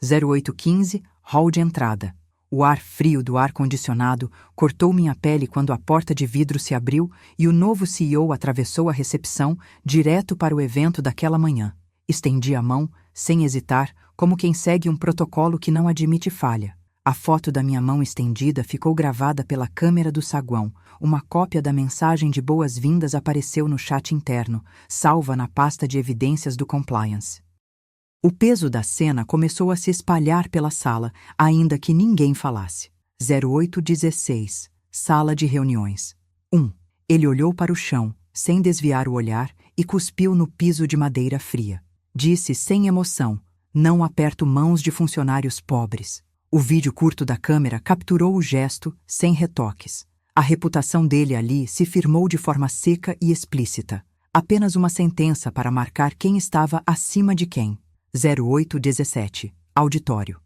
0815, hall de entrada. O ar frio do ar-condicionado cortou minha pele quando a porta de vidro se abriu e o novo CEO atravessou a recepção direto para o evento daquela manhã. Estendi a mão, sem hesitar, como quem segue um protocolo que não admite falha. A foto da minha mão estendida ficou gravada pela câmera do saguão. Uma cópia da mensagem de boas-vindas apareceu no chat interno, salva na pasta de evidências do compliance. O peso da cena começou a se espalhar pela sala, ainda que ninguém falasse. 0816, sala de reuniões. 1. Ele olhou para o chão, sem desviar o olhar, e cuspiu no piso de madeira fria. Disse sem emoção: "Não aperto mãos de funcionários pobres." O vídeo curto da câmera capturou o gesto, sem retoques. A reputação dele ali se firmou de forma seca e explícita. Apenas uma sentença para marcar quem estava acima de quem. 0817, auditório.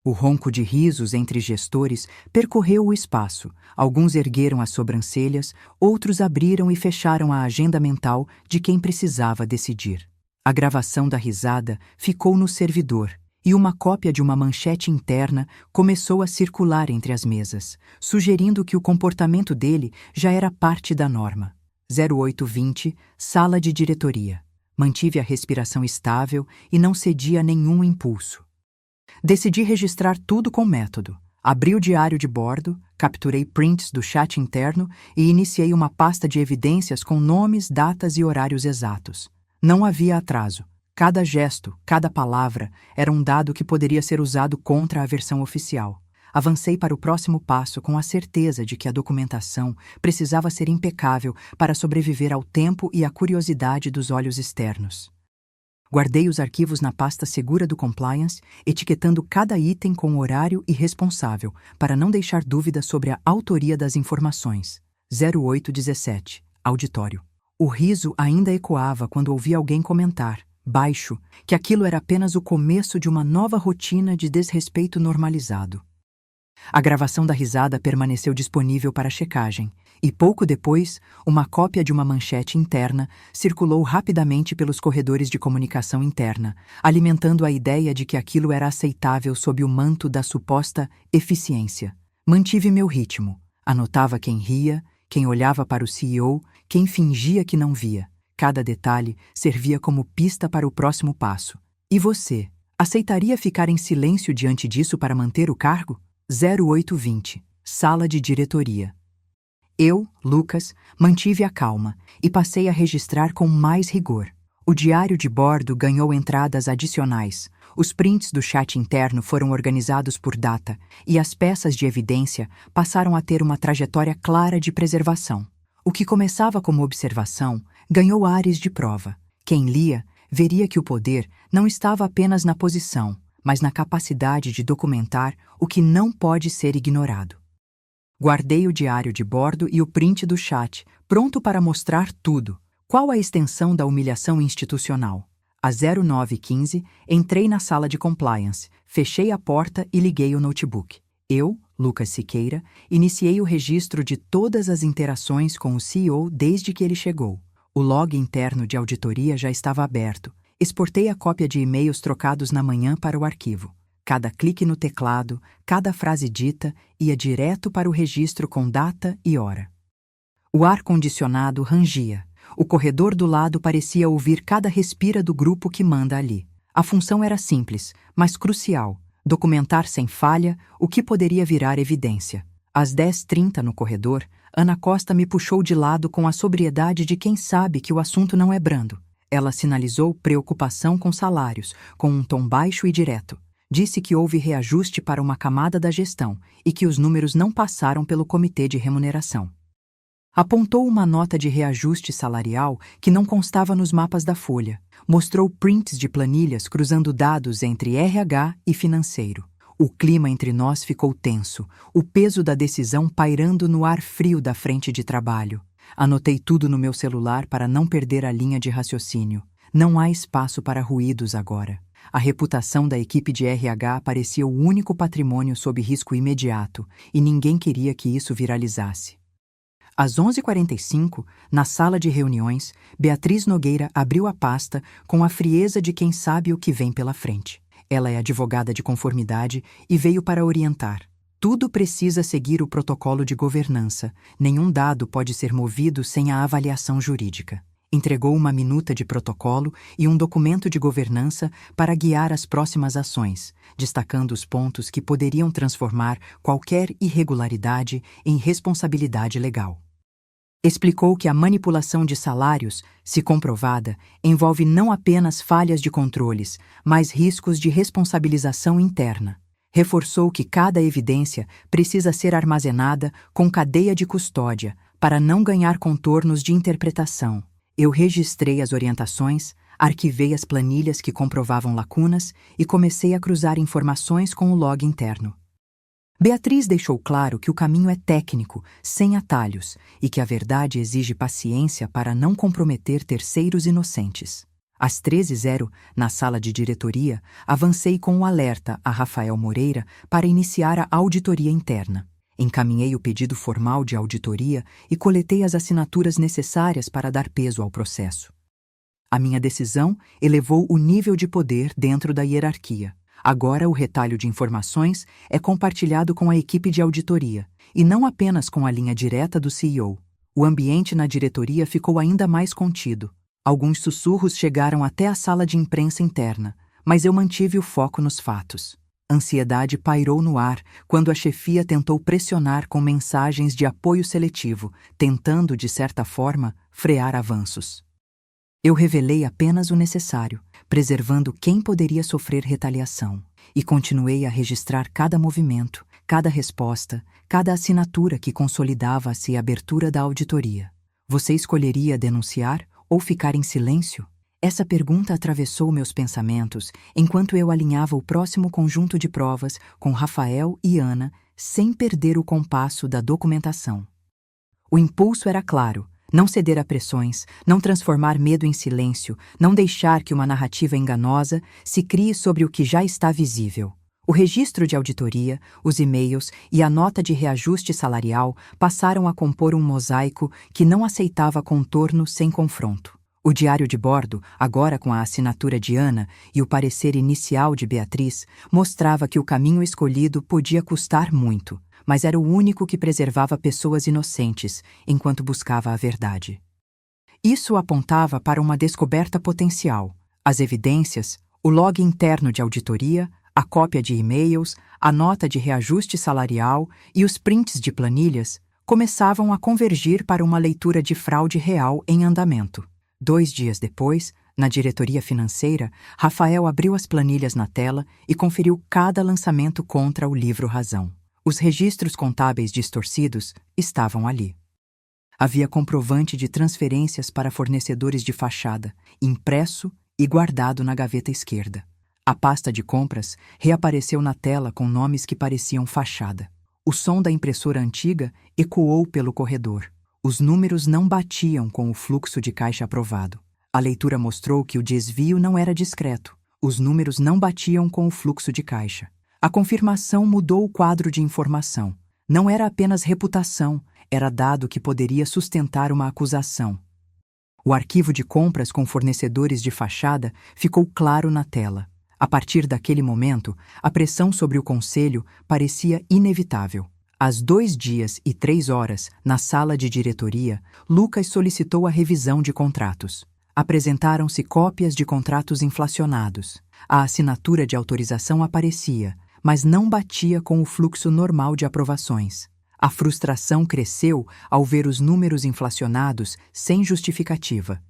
O ronco de risos entre gestores percorreu o espaço. Alguns ergueram as sobrancelhas, outros abriram e fecharam a agenda mental de quem precisava decidir. A gravação da risada ficou no servidor, e uma cópia de uma manchete interna começou a circular entre as mesas, sugerindo que o comportamento dele já era parte da norma. 0820, sala de diretoria. Mantive a respiração estável e não cedi a nenhum impulso. Decidi registrar tudo com método. Abri o diário de bordo, capturei prints do chat interno e iniciei uma pasta de evidências com nomes, datas e horários exatos. Não havia atraso. Cada gesto, cada palavra era um dado que poderia ser usado contra a versão oficial. Avancei para o próximo passo com a certeza de que a documentação precisava ser impecável para sobreviver ao tempo e à curiosidade dos olhos externos. Guardei os arquivos na pasta segura do compliance, etiquetando cada item com horário e responsável, para não deixar dúvida sobre a autoria das informações. 0817, auditório. O riso ainda ecoava quando ouvi alguém comentar, baixo, que aquilo era apenas o começo de uma nova rotina de desrespeito normalizado. A gravação da risada permaneceu disponível para checagem, e pouco depois, uma cópia de uma manchete interna circulou rapidamente pelos corredores de comunicação interna, alimentando a ideia de que aquilo era aceitável sob o manto da suposta eficiência. Mantive meu ritmo. Anotava quem ria, quem olhava para o CEO, quem fingia que não via. Cada detalhe servia como pista para o próximo passo. E você, aceitaria ficar em silêncio diante disso para manter o cargo? 0820, sala de diretoria. Eu, Lucas, mantive a calma e passei a registrar com mais rigor. O diário de bordo ganhou entradas adicionais, os prints do chat interno foram organizados por data e as peças de evidência passaram a ter uma trajetória clara de preservação. O que começava como observação ganhou ares de prova. Quem lia veria que o poder não estava apenas na posição, mas na capacidade de documentar o que não pode ser ignorado. Guardei o diário de bordo e o print do chat, pronto para mostrar tudo. Qual a extensão da humilhação institucional? Às 0915, entrei na sala de compliance, fechei a porta e liguei o notebook. Eu, Lucas Siqueira, iniciei o registro de todas as interações com o CEO desde que ele chegou. O log interno de auditoria já estava aberto. Exportei a cópia de e-mails trocados na manhã para o arquivo. Cada clique no teclado, cada frase dita, ia direto para o registro com data e hora. O ar-condicionado rangia. O corredor do lado parecia ouvir cada respira do grupo que manda ali. A função era simples, mas crucial: documentar sem falha o que poderia virar evidência. Às 10h30 no corredor, Ana Costa me puxou de lado com a sobriedade de quem sabe que o assunto não é brando. Ela sinalizou preocupação com salários, com um tom baixo e direto. Disse que houve reajuste para uma camada da gestão e que os números não passaram pelo comitê de remuneração. Apontou uma nota de reajuste salarial que não constava nos mapas da folha. Mostrou prints de planilhas cruzando dados entre RH e financeiro. O clima entre nós ficou tenso, o peso da decisão pairando no ar frio da frente de trabalho. Anotei tudo no meu celular para não perder a linha de raciocínio. Não há espaço para ruídos agora. A reputação da equipe de RH parecia o único patrimônio sob risco imediato, e ninguém queria que isso viralizasse. Às 11h45, na sala de reuniões, Beatriz Nogueira abriu a pasta com a frieza de quem sabe o que vem pela frente. Ela é advogada de conformidade e veio para orientar. Tudo precisa seguir o protocolo de governança. Nenhum dado pode ser movido sem a avaliação jurídica. Entregou uma minuta de protocolo e um documento de governança para guiar as próximas ações, destacando os pontos que poderiam transformar qualquer irregularidade em responsabilidade legal. Explicou que a manipulação de salários, se comprovada, envolve não apenas falhas de controles, mas riscos de responsabilização interna. Reforçou que cada evidência precisa ser armazenada com cadeia de custódia para não ganhar contornos de interpretação. Eu registrei as orientações, arquivei as planilhas que comprovavam lacunas e comecei a cruzar informações com o log interno. Beatriz deixou claro que o caminho é técnico, sem atalhos, e que a verdade exige paciência para não comprometer terceiros inocentes. Às 13h, na sala de diretoria, avancei com o alerta a Rafael Moreira para iniciar a auditoria interna. Encaminhei o pedido formal de auditoria e coletei as assinaturas necessárias para dar peso ao processo. A minha decisão elevou o nível de poder dentro da hierarquia. Agora o retalho de informações é compartilhado com a equipe de auditoria, e não apenas com a linha direta do CEO. O ambiente na diretoria ficou ainda mais contido. Alguns sussurros chegaram até a sala de imprensa interna, mas eu mantive o foco nos fatos. Ansiedade pairou no ar quando a chefia tentou pressionar com mensagens de apoio seletivo, tentando, de certa forma, frear avanços. Eu revelei apenas o necessário, preservando quem poderia sofrer retaliação, e continuei a registrar cada movimento, cada resposta, cada assinatura que consolidava-se a abertura da auditoria. Você escolheria denunciar ou ficar em silêncio? Essa pergunta atravessou meus pensamentos enquanto eu alinhava o próximo conjunto de provas com Rafael e Ana, sem perder o compasso da documentação. O impulso era claro: não ceder a pressões, não transformar medo em silêncio, não deixar que uma narrativa enganosa se crie sobre o que já está visível. O registro de auditoria, os e-mails e a nota de reajuste salarial passaram a compor um mosaico que não aceitava contorno sem confronto. O diário de bordo, agora com a assinatura de Ana e o parecer inicial de Beatriz, mostrava que o caminho escolhido podia custar muito, mas era o único que preservava pessoas inocentes enquanto buscava a verdade. Isso apontava para uma descoberta potencial. As evidências, o log interno de auditoria, a cópia de e-mails, a nota de reajuste salarial e os prints de planilhas começavam a convergir para uma leitura de fraude real em andamento. 2 dias depois, na diretoria financeira, Rafael abriu as planilhas na tela e conferiu cada lançamento contra o livro Razão. Os registros contábeis distorcidos estavam ali. Havia comprovante de transferências para fornecedores de fachada, impresso e guardado na gaveta esquerda. A pasta de compras reapareceu na tela com nomes que pareciam fachada. O som da impressora antiga ecoou pelo corredor. Os números não batiam com o fluxo de caixa aprovado. A leitura mostrou que o desvio não era discreto. Os números não batiam com o fluxo de caixa. A confirmação mudou o quadro de informação. Não era apenas reputação, era dado que poderia sustentar uma acusação. O arquivo de compras com fornecedores de fachada ficou claro na tela. A partir daquele momento, a pressão sobre o conselho parecia inevitável. Às 2 dias e 3 horas, na sala de diretoria, Lucas solicitou a revisão de contratos. Apresentaram-se cópias de contratos inflacionados. A assinatura de autorização aparecia, mas não batia com o fluxo normal de aprovações. A frustração cresceu ao ver os números inflacionados sem justificativa.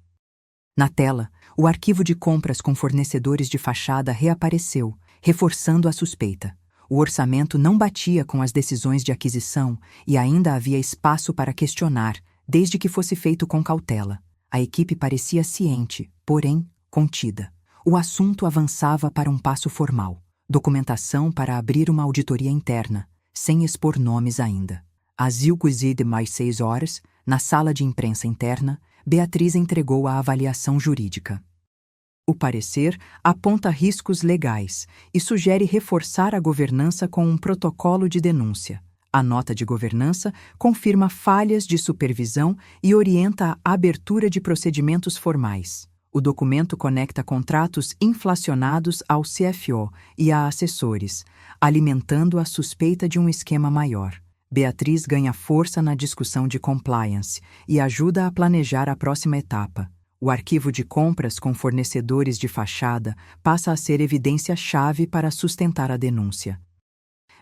Na tela, o arquivo de compras com fornecedores de fachada reapareceu, reforçando a suspeita. O orçamento não batia com as decisões de aquisição e ainda havia espaço para questionar, desde que fosse feito com cautela. A equipe parecia ciente, porém contida. O assunto avançava para um passo formal. Documentação para abrir uma auditoria interna, sem expor nomes ainda. Às 6 horas, na sala de imprensa interna, Beatriz entregou a avaliação jurídica. O parecer aponta riscos legais e sugere reforçar a governança com um protocolo de denúncia. A nota de governança confirma falhas de supervisão e orienta a abertura de procedimentos formais. O documento conecta contratos inflacionados ao CFO e a assessores, alimentando a suspeita de um esquema maior. Beatriz ganha força na discussão de compliance e ajuda a planejar a próxima etapa. O arquivo de compras com fornecedores de fachada passa a ser evidência-chave para sustentar a denúncia.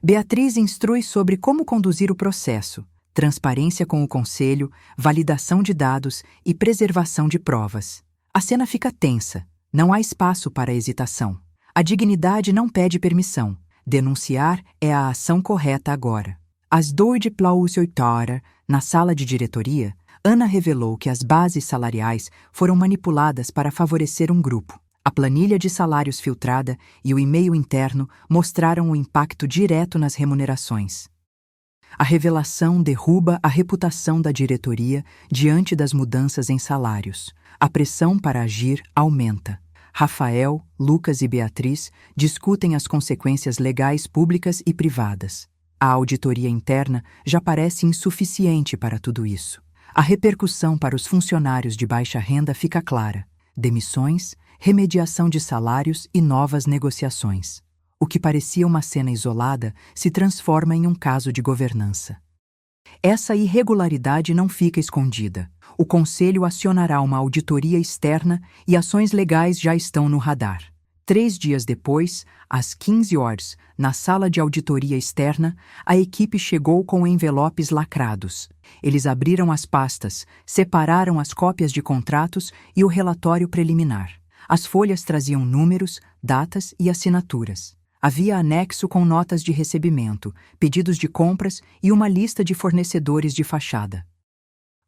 Beatriz instrui sobre como conduzir o processo, transparência com o conselho, validação de dados e preservação de provas. A cena fica tensa, não há espaço para hesitação. A dignidade não pede permissão. Denunciar é a ação correta agora. Às 2:08, na sala de diretoria, Ana revelou que as bases salariais foram manipuladas para favorecer um grupo. A planilha de salários filtrada e o e-mail interno mostraram o impacto direto nas remunerações. A revelação derruba a reputação da diretoria diante das mudanças em salários. A pressão para agir aumenta. Rafael, Lucas e Beatriz discutem as consequências legais públicas e privadas. A auditoria interna já parece insuficiente para tudo isso. A repercussão para os funcionários de baixa renda fica clara: demissões, remediação de salários e novas negociações. O que parecia uma cena isolada se transforma em um caso de governança. Essa irregularidade não fica escondida. O Conselho acionará uma auditoria externa e ações legais já estão no radar. 3 dias depois, às 15 horas, na sala de auditoria externa, a equipe chegou com envelopes lacrados. Eles abriram as pastas, separaram as cópias de contratos e o relatório preliminar. As folhas traziam números, datas e assinaturas. Havia anexo com notas de recebimento, pedidos de compras e uma lista de fornecedores de fachada.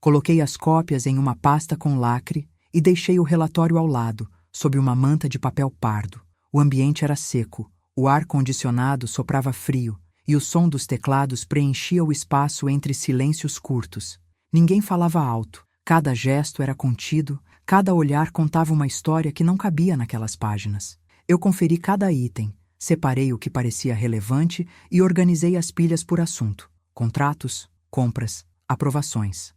Coloquei as cópias em uma pasta com lacre e deixei o relatório ao lado, sob uma manta de papel pardo. O ambiente era seco, o ar-condicionado soprava frio e o som dos teclados preenchia o espaço entre silêncios curtos. Ninguém falava alto, cada gesto era contido, cada olhar contava uma história que não cabia naquelas páginas. Eu conferi cada item, separei o que parecia relevante e organizei as pilhas por assunto: contratos, compras, aprovações.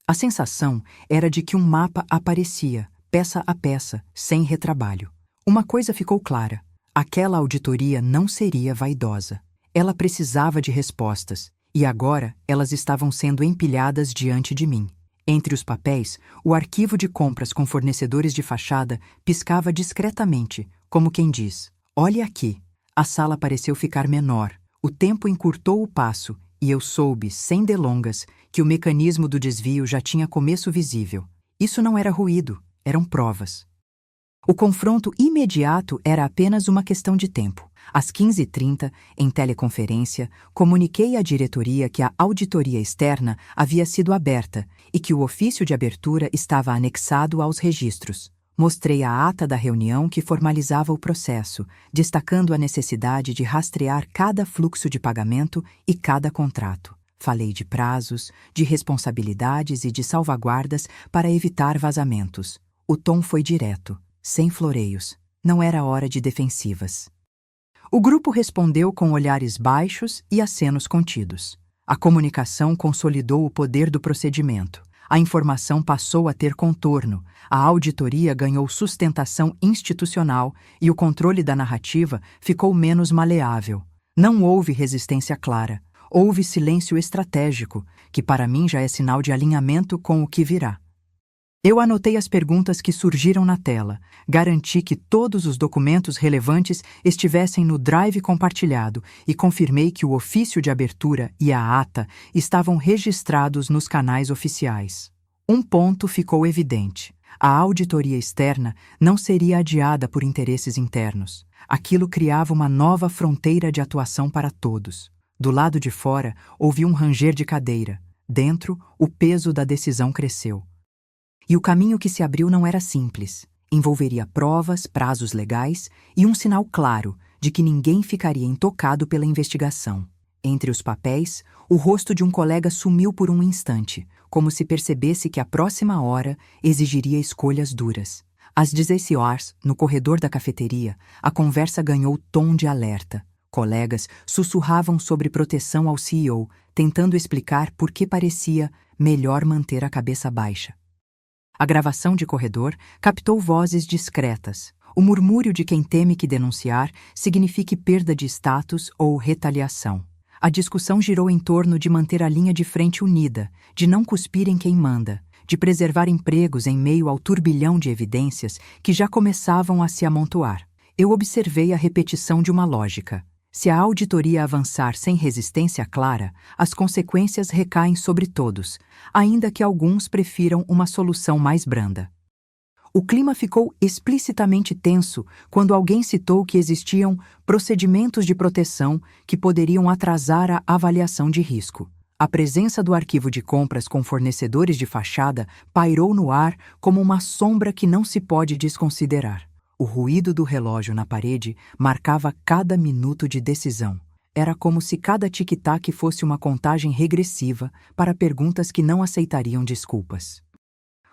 A sensação era de que um mapa aparecia, peça a peça, sem retrabalho. Uma coisa ficou clara: aquela auditoria não seria vaidosa. Ela precisava de respostas, e agora elas estavam sendo empilhadas diante de mim. Entre os papéis, o arquivo de compras com fornecedores de fachada piscava discretamente, como quem diz: olhe aqui. A sala pareceu ficar menor, o tempo encurtou o passo, e eu soube, sem delongas, que o mecanismo do desvio já tinha começo visível. Isso não era ruído, eram provas. O confronto imediato era apenas uma questão de tempo. Às 15h30, em teleconferência, comuniquei à diretoria que a auditoria externa havia sido aberta e que o ofício de abertura estava anexado aos registros. Mostrei a ata da reunião que formalizava o processo, destacando a necessidade de rastrear cada fluxo de pagamento e cada contrato. Falei de prazos, de responsabilidades e de salvaguardas para evitar vazamentos. O tom foi direto, sem floreios. Não era hora de defensivas. O grupo respondeu com olhares baixos e acenos contidos. A comunicação consolidou o poder do procedimento. A informação passou a ter contorno, a auditoria ganhou sustentação institucional e o controle da narrativa ficou menos maleável. Não houve resistência clara, houve silêncio estratégico, que para mim já é sinal de alinhamento com o que virá. Eu anotei as perguntas que surgiram na tela, garanti que todos os documentos relevantes estivessem no drive compartilhado e confirmei que o ofício de abertura e a ata estavam registrados nos canais oficiais. Um ponto ficou evidente: a auditoria externa não seria adiada por interesses internos. Aquilo criava uma nova fronteira de atuação para todos. Do lado de fora, houve um ranger de cadeira. Dentro, o peso da decisão cresceu. E o caminho que se abriu não era simples. Envolveria provas, prazos legais e um sinal claro de que ninguém ficaria intocado pela investigação. Entre os papéis, o rosto de um colega sumiu por um instante, como se percebesse que a próxima hora exigiria escolhas duras. Às 16 horas, no corredor da cafeteria, a conversa ganhou tom de alerta. Colegas sussurravam sobre proteção ao CEO, tentando explicar por que parecia melhor manter a cabeça baixa. A gravação de corredor captou vozes discretas. O murmúrio de quem teme que denunciar signifique perda de status ou retaliação. A discussão girou em torno de manter a linha de frente unida, de não cuspir em quem manda, de preservar empregos em meio ao turbilhão de evidências que já começavam a se amontoar. Eu observei a repetição de uma lógica. Se a auditoria avançar sem resistência clara, as consequências recaem sobre todos, ainda que alguns prefiram uma solução mais branda. O clima ficou explicitamente tenso quando alguém citou que existiam procedimentos de proteção que poderiam atrasar a avaliação de risco. A presença do arquivo de compras com fornecedores de fachada pairou no ar como uma sombra que não se pode desconsiderar. O ruído do relógio na parede marcava cada minuto de decisão. Era como se cada tic-tac fosse uma contagem regressiva para perguntas que não aceitariam desculpas.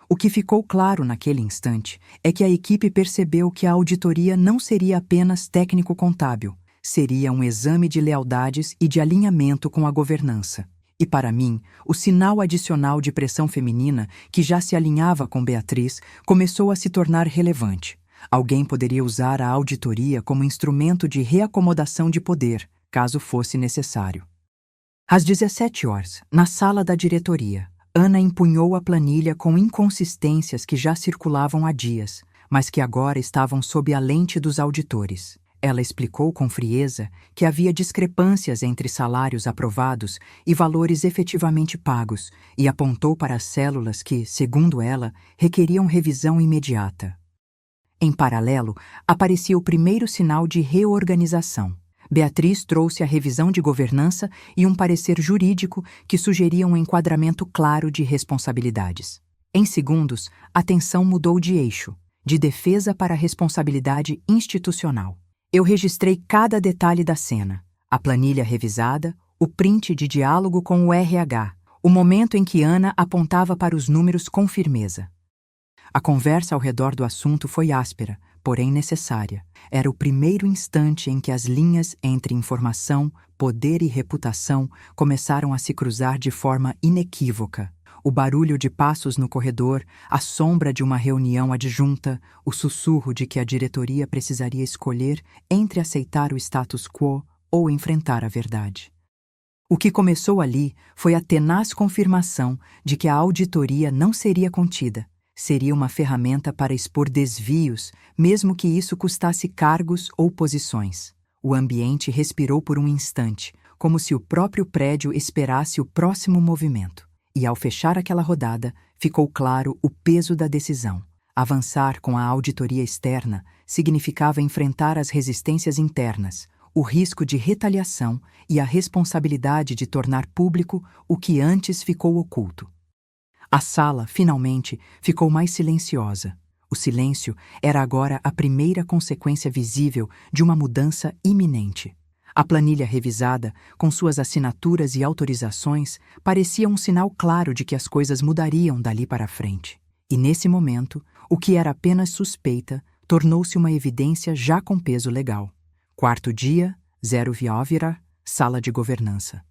O que ficou claro naquele instante é que a equipe percebeu que a auditoria não seria apenas técnico-contábil, seria um exame de lealdades e de alinhamento com a governança. E para mim, o sinal adicional de pressão feminina, que já se alinhava com Beatriz, começou a se tornar relevante. Alguém poderia usar a auditoria como instrumento de reacomodação de poder, caso fosse necessário. Às 17 horas, na sala da diretoria, Ana empunhou a planilha com inconsistências que já circulavam há dias, mas que agora estavam sob a lente dos auditores. Ela explicou com frieza que havia discrepâncias entre salários aprovados e valores efetivamente pagos e apontou para as células que, segundo ela, requeriam revisão imediata. Em paralelo, aparecia o primeiro sinal de reorganização. Beatriz trouxe a revisão de governança e um parecer jurídico que sugeria um enquadramento claro de responsabilidades. Em segundos, a tensão mudou de eixo, de defesa para a responsabilidade institucional. Eu registrei cada detalhe da cena, a planilha revisada, o print de diálogo com o RH, o momento em que Ana apontava para os números com firmeza. A conversa ao redor do assunto foi áspera, porém necessária. Era o primeiro instante em que as linhas entre informação, poder e reputação começaram a se cruzar de forma inequívoca. O barulho de passos no corredor, a sombra de uma reunião adjunta, o sussurro de que a diretoria precisaria escolher entre aceitar o status quo ou enfrentar a verdade. O que começou ali foi a tenaz confirmação de que a auditoria não seria contida. Seria uma ferramenta para expor desvios, mesmo que isso custasse cargos ou posições. O ambiente respirou por um instante, como se o próprio prédio esperasse o próximo movimento. E ao fechar aquela rodada, ficou claro o peso da decisão. Avançar com a auditoria externa significava enfrentar as resistências internas, o risco de retaliação e a responsabilidade de tornar público o que antes ficou oculto. A sala, finalmente, ficou mais silenciosa. O silêncio era agora a primeira consequência visível de uma mudança iminente. A planilha revisada, com suas assinaturas e autorizações, parecia um sinal claro de que as coisas mudariam dali para frente. E nesse momento, o que era apenas suspeita tornou-se uma evidência já com peso legal. Quarto dia, 0 Vióvira, sala de governança.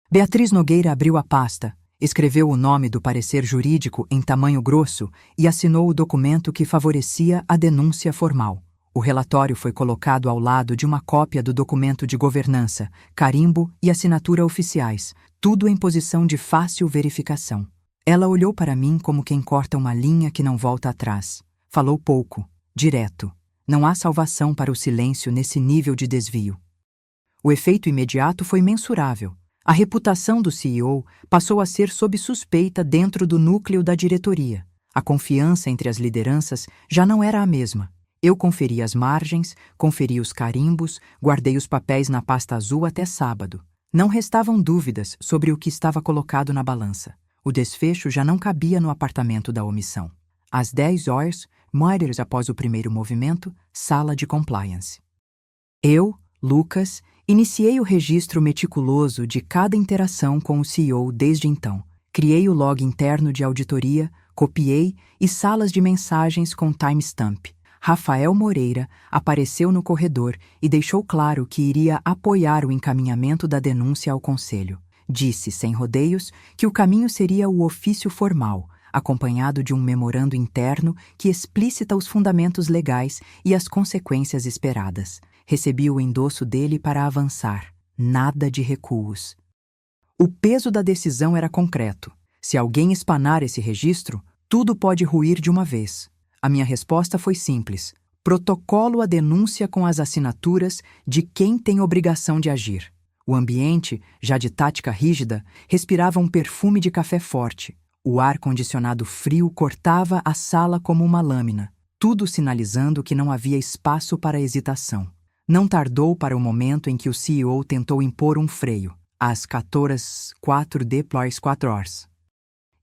Beatriz Nogueira abriu a pasta, escreveu o nome do parecer jurídico em tamanho grosso e assinou o documento que favorecia a denúncia formal. O relatório foi colocado ao lado de uma cópia do documento de governança, carimbo e assinatura oficiais, tudo em posição de fácil verificação. Ela olhou para mim como quem corta uma linha que não volta atrás. Falou pouco, direto. Não há salvação para o silêncio nesse nível de desvio. O efeito imediato foi mensurável. A reputação do CEO passou a ser sob suspeita dentro do núcleo da diretoria. A confiança entre as lideranças já não era a mesma. Eu conferi as margens, conferi os carimbos, guardei os papéis na pasta azul até sábado. Não restavam dúvidas sobre o que estava colocado na balança. O desfecho já não cabia no apartamento da omissão. Às 10 horas, milhas após o primeiro movimento, sala de compliance. Eu, Lucas, iniciei o registro meticuloso de cada interação com o CEO desde então. Criei o log interno de auditoria, copiei e salas de mensagens com timestamp. Rafael Moreira apareceu no corredor e deixou claro que iria apoiar o encaminhamento da denúncia ao conselho. Disse, sem rodeios, que o caminho seria o ofício formal, acompanhado de um memorando interno que explicita os fundamentos legais e as consequências esperadas. Recebi o endosso dele para avançar. Nada de recuos. O peso da decisão era concreto. Se alguém espanar esse registro, tudo pode ruir de uma vez. A minha resposta foi simples. Protocolo a denúncia com as assinaturas de quem tem obrigação de agir. O ambiente, já de tática rígida, respirava um perfume de café forte. O ar-condicionado frio cortava a sala como uma lâmina, tudo sinalizando que não havia espaço para hesitação. Não tardou para o momento em que o CEO tentou impor um freio, às 14h04.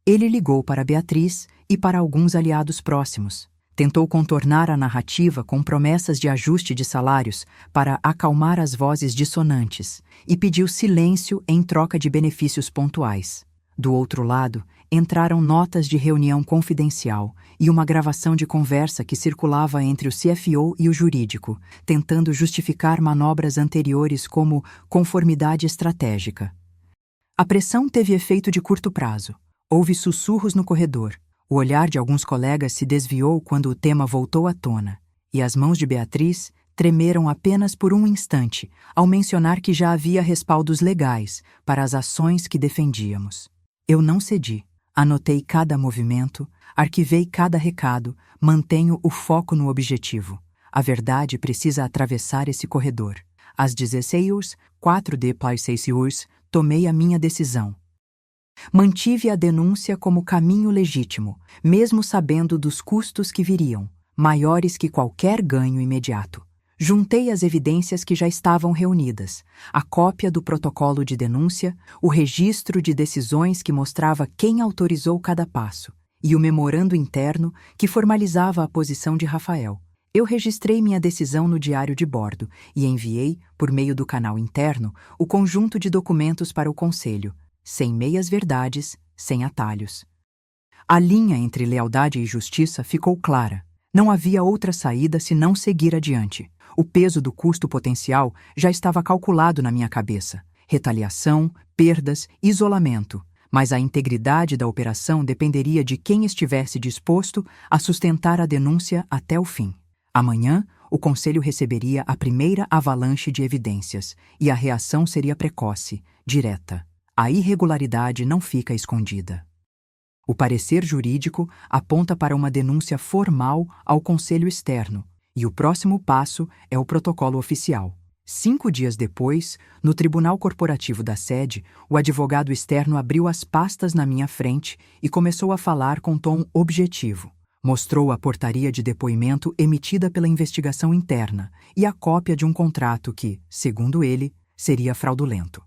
Ele ligou para Beatriz e para alguns aliados próximos. Tentou contornar a narrativa com promessas de ajuste de salários para acalmar as vozes dissonantes e pediu silêncio em troca de benefícios pontuais. Do outro lado, entraram notas de reunião confidencial e uma gravação de conversa que circulava entre o CFO e o jurídico, tentando justificar manobras anteriores como conformidade estratégica. A pressão teve efeito de curto prazo. Houve sussurros no corredor. O olhar de alguns colegas se desviou quando o tema voltou à tona, e as mãos de Beatriz tremeram apenas por um instante ao mencionar que já havia respaldos legais para as ações que defendíamos. Eu não cedi. Anotei cada movimento, arquivei cada recado, mantenho o foco no objetivo. A verdade precisa atravessar esse corredor. Às 16h04, tomei a minha decisão. Mantive a denúncia como caminho legítimo, mesmo sabendo dos custos que viriam, maiores que qualquer ganho imediato. Juntei as evidências que já estavam reunidas, a cópia do protocolo de denúncia, o registro de decisões que mostrava quem autorizou cada passo, e o memorando interno que formalizava a posição de Rafael. Eu registrei minha decisão no diário de bordo e enviei, por meio do canal interno, o conjunto de documentos para o conselho, sem meias-verdades, sem atalhos. A linha entre lealdade e justiça ficou clara. Não havia outra saída senão seguir adiante. O peso do custo potencial já estava calculado na minha cabeça. Retaliação, perdas, isolamento. Mas a integridade da operação dependeria de quem estivesse disposto a sustentar a denúncia até o fim. Amanhã, o conselho receberia a primeira avalanche de evidências e a reação seria precoce, direta. A irregularidade não fica escondida. O parecer jurídico aponta para uma denúncia formal ao conselho externo, e o próximo passo é o protocolo oficial. 5 dias depois, no tribunal corporativo da sede, o advogado externo abriu as pastas na minha frente e começou a falar com tom objetivo. Mostrou a portaria de depoimento emitida pela investigação interna e a cópia de um contrato que, segundo ele, seria fraudulento.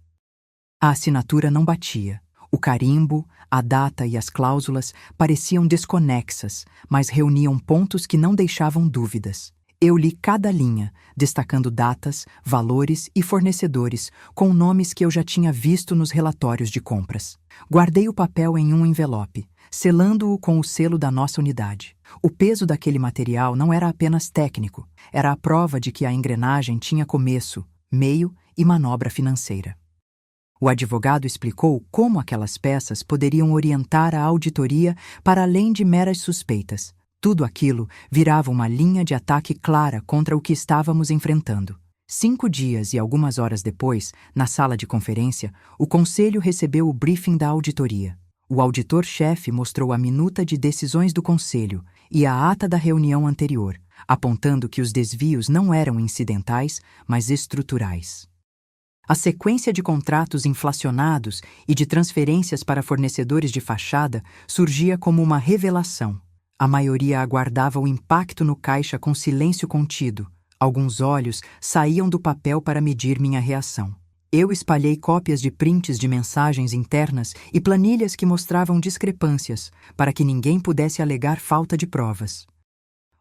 A assinatura não batia. O carimbo, a data e as cláusulas pareciam desconexas, mas reuniam pontos que não deixavam dúvidas. Eu li cada linha, destacando datas, valores e fornecedores, com nomes que eu já tinha visto nos relatórios de compras. Guardei o papel em um envelope, selando-o com o selo da nossa unidade. O peso daquele material não era apenas técnico, era a prova de que a engrenagem tinha começo, meio e manobra financeira. O advogado explicou como aquelas peças poderiam orientar a auditoria para além de meras suspeitas. Tudo aquilo virava uma linha de ataque clara contra o que estávamos enfrentando. 5 dias e algumas horas depois, na sala de conferência, o conselho recebeu o briefing da auditoria. O auditor-chefe mostrou a minuta de decisões do conselho e a ata da reunião anterior, apontando que os desvios não eram incidentais, mas estruturais. A sequência de contratos inflacionados e de transferências para fornecedores de fachada surgia como uma revelação. A maioria aguardava o impacto no caixa com silêncio contido. Alguns olhos saíam do papel para medir minha reação. Eu espalhei cópias de prints de mensagens internas e planilhas que mostravam discrepâncias, para que ninguém pudesse alegar falta de provas.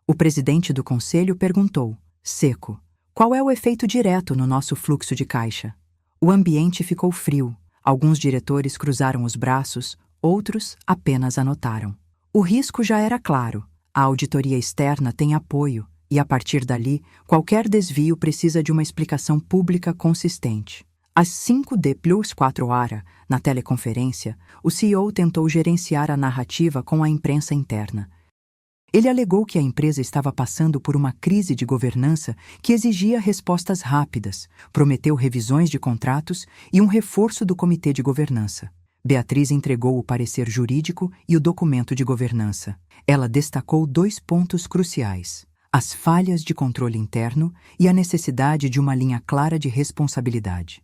O presidente do conselho perguntou, seco, qual é o efeito direto no nosso fluxo de caixa? O ambiente ficou frio. Alguns diretores cruzaram os braços, outros apenas anotaram. O risco já era claro. A auditoria externa tem apoio e, a partir dali, qualquer desvio precisa de uma explicação pública consistente. Às 5:04, na teleconferência, o CEO tentou gerenciar a narrativa com a imprensa interna. Ele alegou que a empresa estava passando por uma crise de governança que exigia respostas rápidas, prometeu revisões de contratos e um reforço do comitê de governança. Beatriz entregou o parecer jurídico e o documento de governança. Ela destacou 2 pontos cruciais: as falhas de controle interno e a necessidade de uma linha clara de responsabilidade.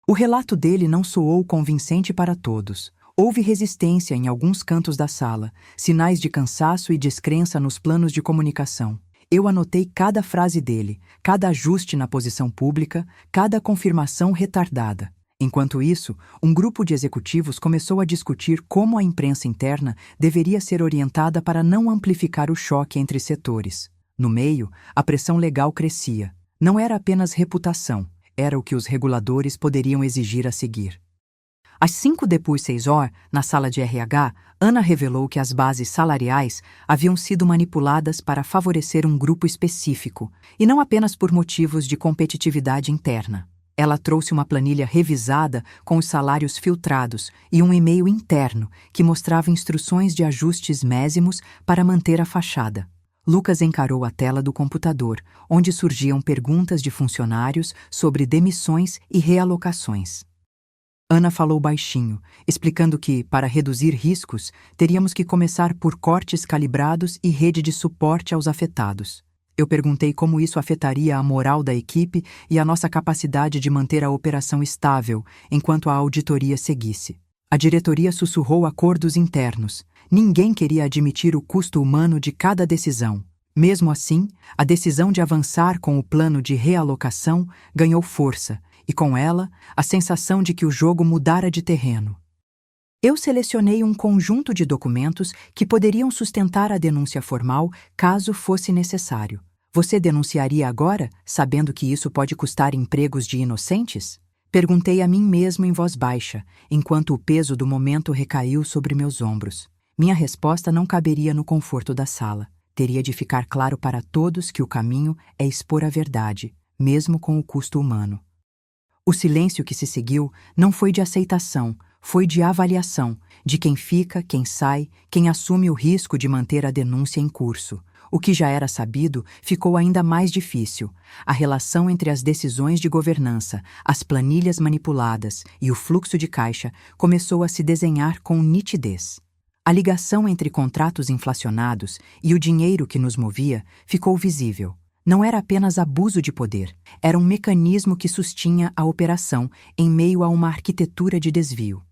O relato dele não soou convincente para todos. Houve resistência em alguns cantos da sala, sinais de cansaço e descrença nos planos de comunicação. Eu anotei cada frase dele, cada ajuste na posição pública, cada confirmação retardada. Enquanto isso, um grupo de executivos começou a discutir como a imprensa interna deveria ser orientada para não amplificar o choque entre setores. No meio, a pressão legal crescia. Não era apenas reputação, era o que os reguladores poderiam exigir a seguir. Às 5:06, na sala de RH, Ana revelou que as bases salariais haviam sido manipuladas para favorecer um grupo específico, e não apenas por motivos de competitividade interna. Ela trouxe uma planilha revisada com os salários filtrados e um e-mail interno que mostrava instruções de ajustes mésimos para manter a fachada. Lucas encarou a tela do computador, onde surgiam perguntas de funcionários sobre demissões e realocações. Ana falou baixinho, explicando que, para reduzir riscos, teríamos que começar por cortes calibrados e rede de suporte aos afetados. Eu perguntei como isso afetaria a moral da equipe e a nossa capacidade de manter a operação estável enquanto a auditoria seguisse. A diretoria sussurrou acordos internos. Ninguém queria admitir o custo humano de cada decisão. Mesmo assim, a decisão de avançar com o plano de realocação ganhou força, e com ela, a sensação de que o jogo mudara de terreno. Eu selecionei um conjunto de documentos que poderiam sustentar a denúncia formal caso fosse necessário. Você denunciaria agora, sabendo que isso pode custar empregos de inocentes? Perguntei a mim mesmo em voz baixa, enquanto o peso do momento recaiu sobre meus ombros. Minha resposta não caberia no conforto da sala. Teria de ficar claro para todos que o caminho é expor a verdade, mesmo com o custo humano. O silêncio que se seguiu não foi de aceitação, foi de avaliação, de quem fica, quem sai, quem assume o risco de manter a denúncia em curso. O que já era sabido ficou ainda mais difícil. A relação entre as decisões de governança, as planilhas manipuladas e o fluxo de caixa começou a se desenhar com nitidez. A ligação entre contratos inflacionados e o dinheiro que nos movia ficou visível. Não era apenas abuso de poder, era um mecanismo que sustinha a operação em meio a uma arquitetura de desvio.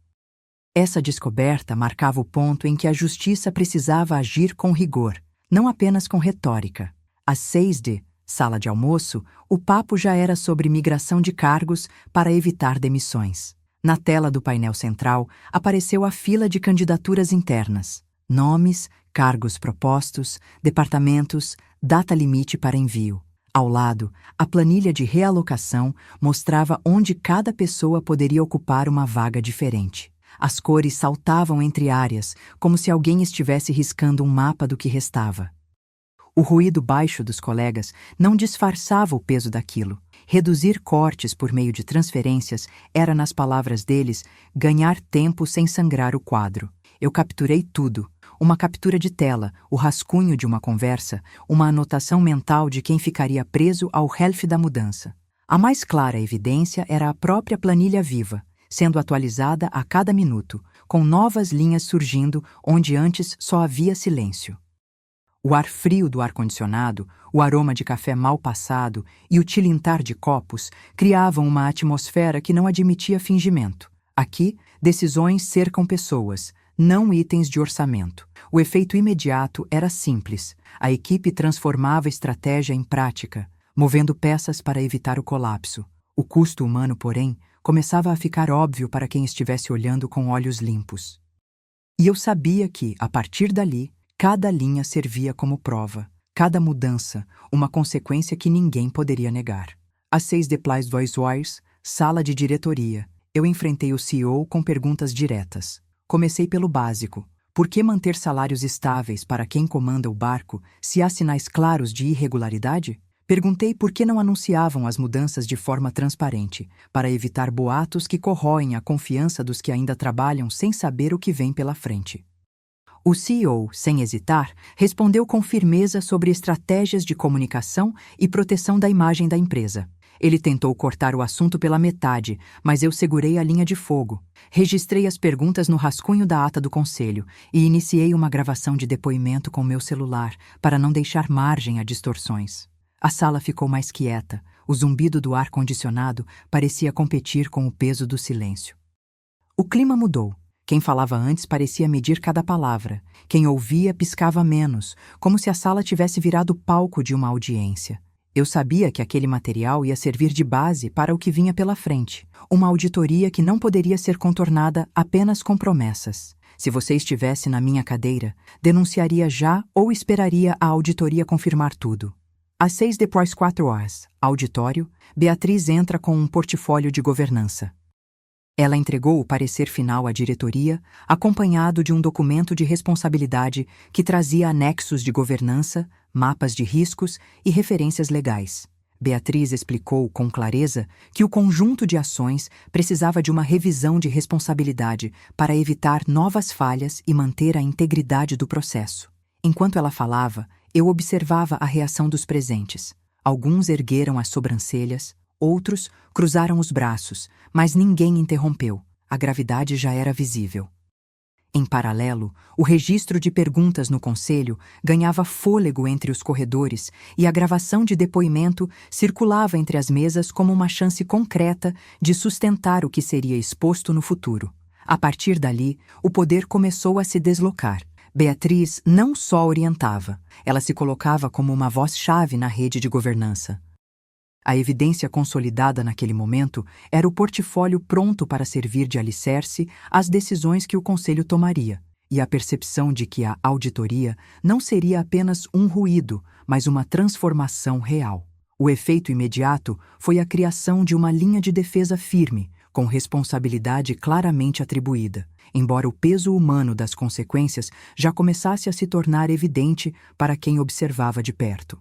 Essa descoberta marcava o ponto em que a justiça precisava agir com rigor, não apenas com retórica. Às 6 sala de almoço, o papo já era sobre migração de cargos para evitar demissões. Na tela do painel central apareceu a fila de candidaturas internas. Nomes, cargos propostos, departamentos, data limite para envio. Ao lado, a planilha de realocação mostrava onde cada pessoa poderia ocupar uma vaga diferente. As cores saltavam entre áreas, como se alguém estivesse riscando um mapa do que restava. O ruído baixo dos colegas não disfarçava o peso daquilo. Reduzir cortes por meio de transferências era, nas palavras deles, ganhar tempo sem sangrar o quadro. Eu capturei tudo. Uma captura de tela, o rascunho de uma conversa, uma anotação mental de quem ficaria preso ao health da mudança. A mais clara evidência era a própria planilha viva, sendo atualizada a cada minuto, com novas linhas surgindo onde antes só havia silêncio. O ar frio do ar-condicionado, o aroma de café mal passado e o tilintar de copos criavam uma atmosfera que não admitia fingimento. Aqui, decisões cercam pessoas, não itens de orçamento. O efeito imediato era simples. A equipe transformava a estratégia em prática, movendo peças para evitar o colapso. O custo humano, porém, começava a ficar óbvio para quem estivesse olhando com olhos limpos. E eu sabia que, a partir dali, cada linha servia como prova, cada mudança, uma consequência que ninguém poderia negar. Às 6:02, sala de diretoria, eu enfrentei o CEO com perguntas diretas. Comecei pelo básico. Por que manter salários estáveis para quem comanda o barco se há sinais claros de irregularidade? Perguntei por que não anunciavam as mudanças de forma transparente, para evitar boatos que corroem a confiança dos que ainda trabalham sem saber o que vem pela frente. O CEO, sem hesitar, respondeu com firmeza sobre estratégias de comunicação e proteção da imagem da empresa. Ele tentou cortar o assunto pela metade, mas eu segurei a linha de fogo. Registrei as perguntas no rascunho da ata do conselho e iniciei uma gravação de depoimento com meu celular para não deixar margem a distorções. A sala ficou mais quieta. O zumbido do ar-condicionado parecia competir com o peso do silêncio. O clima mudou. Quem falava antes parecia medir cada palavra. Quem ouvia piscava menos, como se a sala tivesse virado palco de uma audiência. Eu sabia que aquele material ia servir de base para o que vinha pela frente, uma auditoria que não poderia ser contornada apenas com promessas. Se você estivesse na minha cadeira, denunciaria já ou esperaria a auditoria confirmar tudo? Às 6 depois 4 horas, auditório, Beatriz entra com um portfólio de governança. Ela entregou o parecer final à diretoria, acompanhado de um documento de responsabilidade que trazia anexos de governança, mapas de riscos e referências legais. Beatriz explicou com clareza que o conjunto de ações precisava de uma revisão de responsabilidade para evitar novas falhas e manter a integridade do processo. Enquanto ela falava, eu observava a reação dos presentes. Alguns ergueram as sobrancelhas, outros cruzaram os braços, mas ninguém interrompeu. A gravidade já era visível. Em paralelo, o registro de perguntas no conselho ganhava fôlego entre os corredores e a gravação de depoimento circulava entre as mesas como uma chance concreta de sustentar o que seria exposto no futuro. A partir dali, o poder começou a se deslocar. Beatriz não só orientava, ela se colocava como uma voz-chave na rede de governança. A evidência consolidada naquele momento era o portfólio pronto para servir de alicerce às decisões que o conselho tomaria, e a percepção de que a auditoria não seria apenas um ruído, mas uma transformação real. O efeito imediato foi a criação de uma linha de defesa firme, com responsabilidade claramente atribuída, embora o peso humano das consequências já começasse a se tornar evidente para quem observava de perto.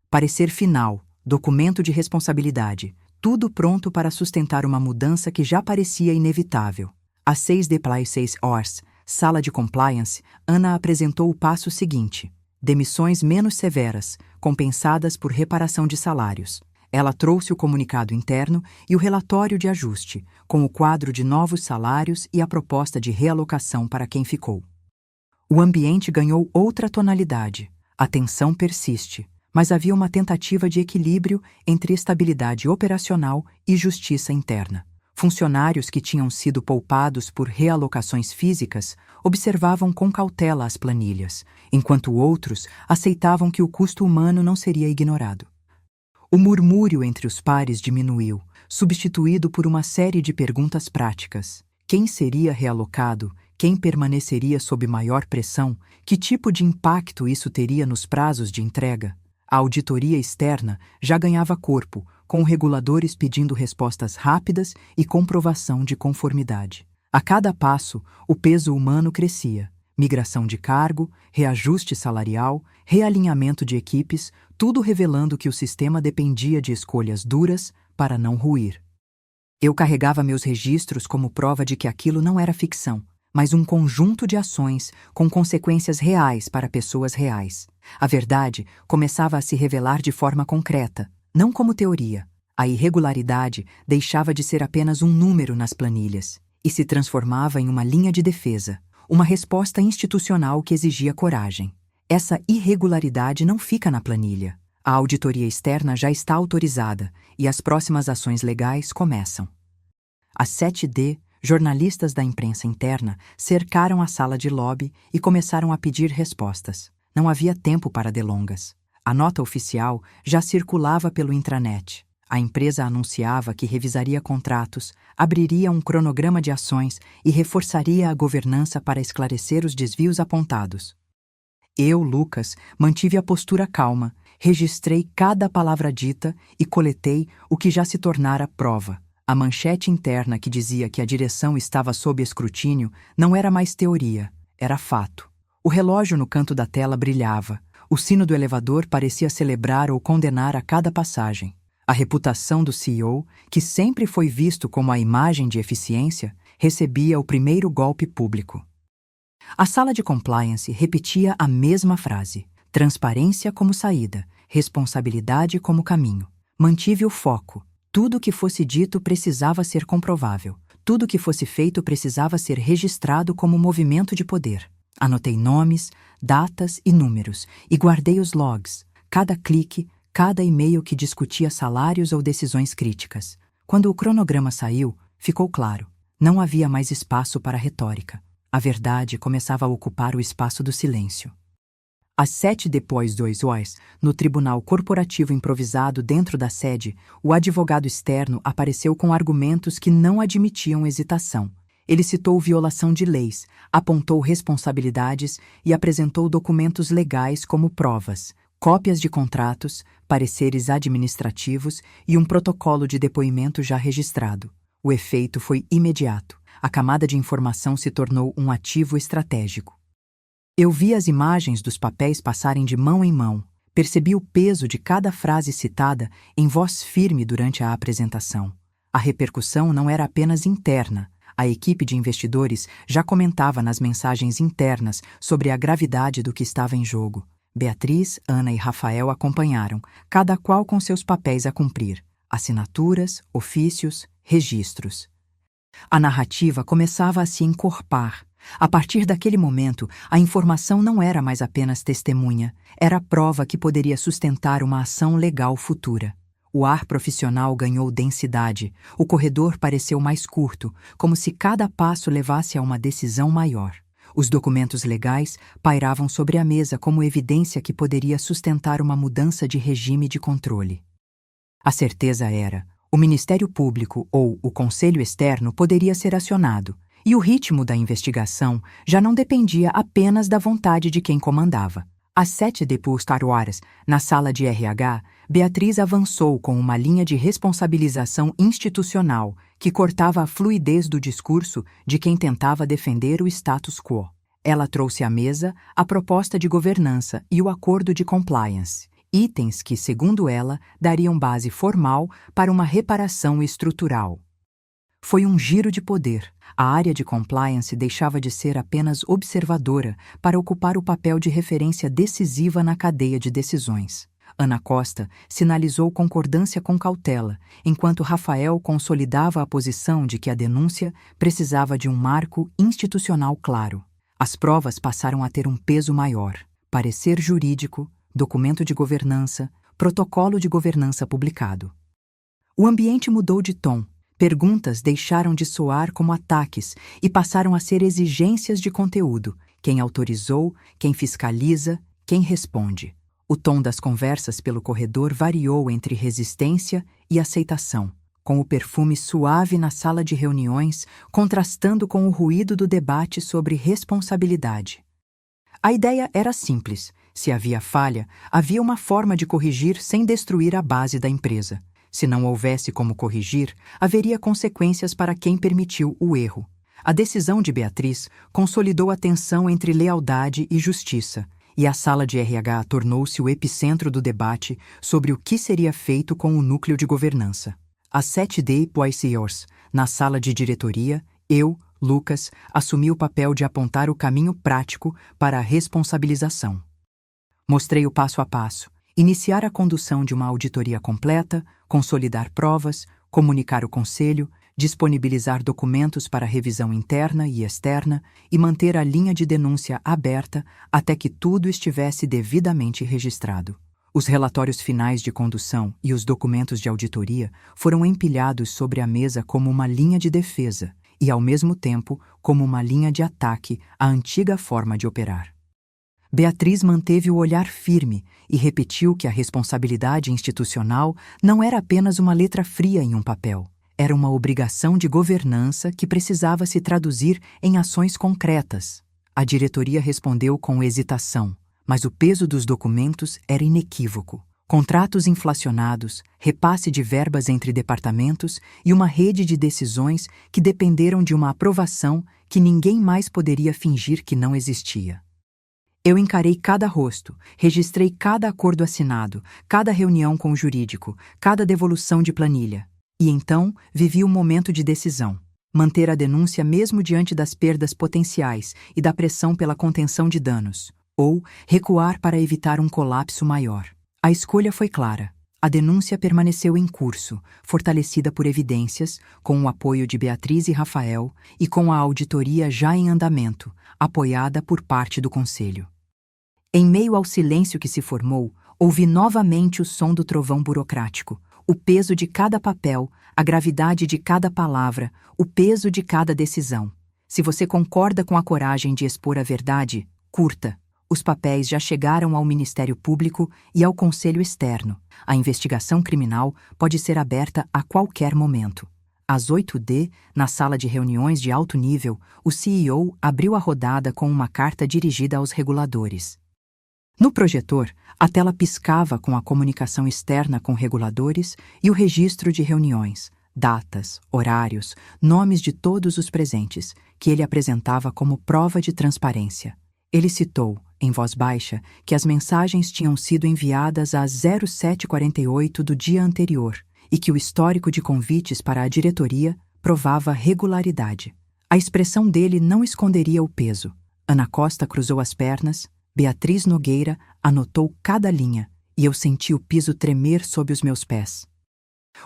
Parecer final. Documento de responsabilidade, tudo pronto para sustentar uma mudança que já parecia inevitável. Às 6 horas, sala de compliance, Ana apresentou o passo seguinte: demissões menos severas, compensadas por reparação de salários. Ela trouxe o comunicado interno e o relatório de ajuste, com o quadro de novos salários e a proposta de realocação para quem ficou. O ambiente ganhou outra tonalidade. A tensão persiste. Mas havia uma tentativa de equilíbrio entre estabilidade operacional e justiça interna. Funcionários que tinham sido poupados por realocações físicas observavam com cautela as planilhas, enquanto outros aceitavam que o custo humano não seria ignorado. O murmúrio entre os pares diminuiu, substituído por uma série de perguntas práticas. Quem seria realocado? Quem permaneceria sob maior pressão? Que tipo de impacto isso teria nos prazos de entrega? A auditoria externa já ganhava corpo, com reguladores pedindo respostas rápidas e comprovação de conformidade. A cada passo, o peso humano crescia. Migração de cargo, reajuste salarial, realinhamento de equipes, tudo revelando que o sistema dependia de escolhas duras para não ruir. Eu carregava meus registros como prova de que aquilo não era ficção, mas um conjunto de ações com consequências reais para pessoas reais. A verdade começava a se revelar de forma concreta, não como teoria. A irregularidade deixava de ser apenas um número nas planilhas e se transformava em uma linha de defesa, uma resposta institucional que exigia coragem. Essa irregularidade não fica na planilha. A auditoria externa já está autorizada e as próximas ações legais começam. Às 7h, jornalistas da imprensa interna cercaram a sala de lobby e começaram a pedir respostas. Não havia tempo para delongas. A nota oficial já circulava pelo intranet. A empresa anunciava que revisaria contratos, abriria um cronograma de ações e reforçaria a governança para esclarecer os desvios apontados. Eu, Lucas, mantive a postura calma, registrei cada palavra dita e coletei o que já se tornara prova. A manchete interna que dizia que a direção estava sob escrutínio não era mais teoria, era fato. O relógio no canto da tela brilhava. O sino do elevador parecia celebrar ou condenar a cada passagem. A reputação do CEO, que sempre foi visto como a imagem de eficiência, recebia o primeiro golpe público. A sala de compliance repetia a mesma frase: transparência como saída, responsabilidade como caminho. Mantive o foco. Tudo que fosse dito precisava ser comprovável. Tudo que fosse feito precisava ser registrado como movimento de poder. Anotei nomes, datas e números e guardei os logs. Cada clique, cada e-mail que discutia salários ou decisões críticas. Quando o cronograma saiu, ficou claro. Não havia mais espaço para retórica. A verdade começava a ocupar o espaço do silêncio. Às 7:02 no tribunal corporativo improvisado dentro da sede, o advogado externo apareceu com argumentos que não admitiam hesitação. Ele citou violação de leis, apontou responsabilidades e apresentou documentos legais como provas, cópias de contratos, pareceres administrativos e um protocolo de depoimento já registrado. O efeito foi imediato. A camada de informação se tornou um ativo estratégico. Eu vi as imagens dos papéis passarem de mão em mão, percebi o peso de cada frase citada em voz firme durante a apresentação. A repercussão não era apenas interna. A equipe de investidores já comentava nas mensagens internas sobre a gravidade do que estava em jogo. Beatriz, Ana e Rafael acompanharam, cada qual com seus papéis a cumprir: assinaturas, ofícios, registros. A narrativa começava a se encorpar. A partir daquele momento, a informação não era mais apenas testemunha, era a prova que poderia sustentar uma ação legal futura. O ar profissional ganhou densidade, o corredor pareceu mais curto, como se cada passo levasse a uma decisão maior. Os documentos legais pairavam sobre a mesa como evidência que poderia sustentar uma mudança de regime de controle. A certeza era: o Ministério Público ou o Conselho Externo poderia ser acionado, e o ritmo da investigação já não dependia apenas da vontade de quem comandava. Às 7:00, na sala de RH, Beatriz avançou com uma linha de responsabilização institucional que cortava a fluidez do discurso de quem tentava defender o status quo. Ela trouxe à mesa a proposta de governança e o acordo de compliance, itens que, segundo ela, dariam base formal para uma reparação estrutural. Foi um giro de poder. A área de compliance deixava de ser apenas observadora para ocupar o papel de referência decisiva na cadeia de decisões. Ana Costa sinalizou concordância com cautela, enquanto Rafael consolidava a posição de que a denúncia precisava de um marco institucional claro. As provas passaram a ter um peso maior: parecer jurídico, documento de governança, protocolo de governança publicado. O ambiente mudou de tom. Perguntas deixaram de soar como ataques e passaram a ser exigências de conteúdo: quem autorizou, quem fiscaliza, quem responde. O tom das conversas pelo corredor variou entre resistência e aceitação, com o perfume suave na sala de reuniões contrastando com o ruído do debate sobre responsabilidade. A ideia era simples: se havia falha, havia uma forma de corrigir sem destruir a base da empresa. Se não houvesse como corrigir, haveria consequências para quem permitiu o erro. A decisão de Beatriz consolidou a tensão entre lealdade e justiça, e a sala de RH tornou-se o epicentro do debate sobre o que seria feito com o núcleo de governança. Às 7:00, na sala de diretoria, eu, Lucas, assumi o papel de apontar o caminho prático para a responsabilização. Mostrei o passo a passo: iniciar a condução de uma auditoria completa, consolidar provas, comunicar o conselho, disponibilizar documentos para revisão interna e externa e manter a linha de denúncia aberta até que tudo estivesse devidamente registrado. Os relatórios finais de condução e os documentos de auditoria foram empilhados sobre a mesa como uma linha de defesa e, ao mesmo tempo, como uma linha de ataque à antiga forma de operar. Beatriz manteve o olhar firme e repetiu que a responsabilidade institucional não era apenas uma letra fria em um papel. Era uma obrigação de governança que precisava se traduzir em ações concretas. A diretoria respondeu com hesitação, mas o peso dos documentos era inequívoco. Contratos inflacionados, repasse de verbas entre departamentos e uma rede de decisões que dependeram de uma aprovação que ninguém mais poderia fingir que não existia. Eu encarei cada rosto, registrei cada acordo assinado, cada reunião com o jurídico, cada devolução de planilha. E então vivi o momento de decisão. Manter a denúncia mesmo diante das perdas potenciais e da pressão pela contenção de danos, ou recuar para evitar um colapso maior. A escolha foi clara. A denúncia permaneceu em curso, fortalecida por evidências, com o apoio de Beatriz e Rafael e com a auditoria já em andamento, apoiada por parte do Conselho. Em meio ao silêncio que se formou, ouvi novamente o som do trovão burocrático, o peso de cada papel, a gravidade de cada palavra, o peso de cada decisão. Se você concorda com a coragem de expor a verdade, curta. Os papéis já chegaram ao Ministério Público e ao Conselho Externo. A investigação criminal pode ser aberta a qualquer momento. Às 8h, na sala de reuniões de alto nível, o CEO abriu a rodada com uma carta dirigida aos reguladores. No projetor, a tela piscava com a comunicação externa com reguladores e o registro de reuniões, datas, horários, nomes de todos os presentes, que ele apresentava como prova de transparência. Ele citou, em voz baixa, que as mensagens tinham sido enviadas às 07h48 do dia anterior e que o histórico de convites para a diretoria provava regularidade. A expressão dele não esconderia o peso. Ana Costa cruzou as pernas, Beatriz Nogueira anotou cada linha e eu senti o piso tremer sob os meus pés.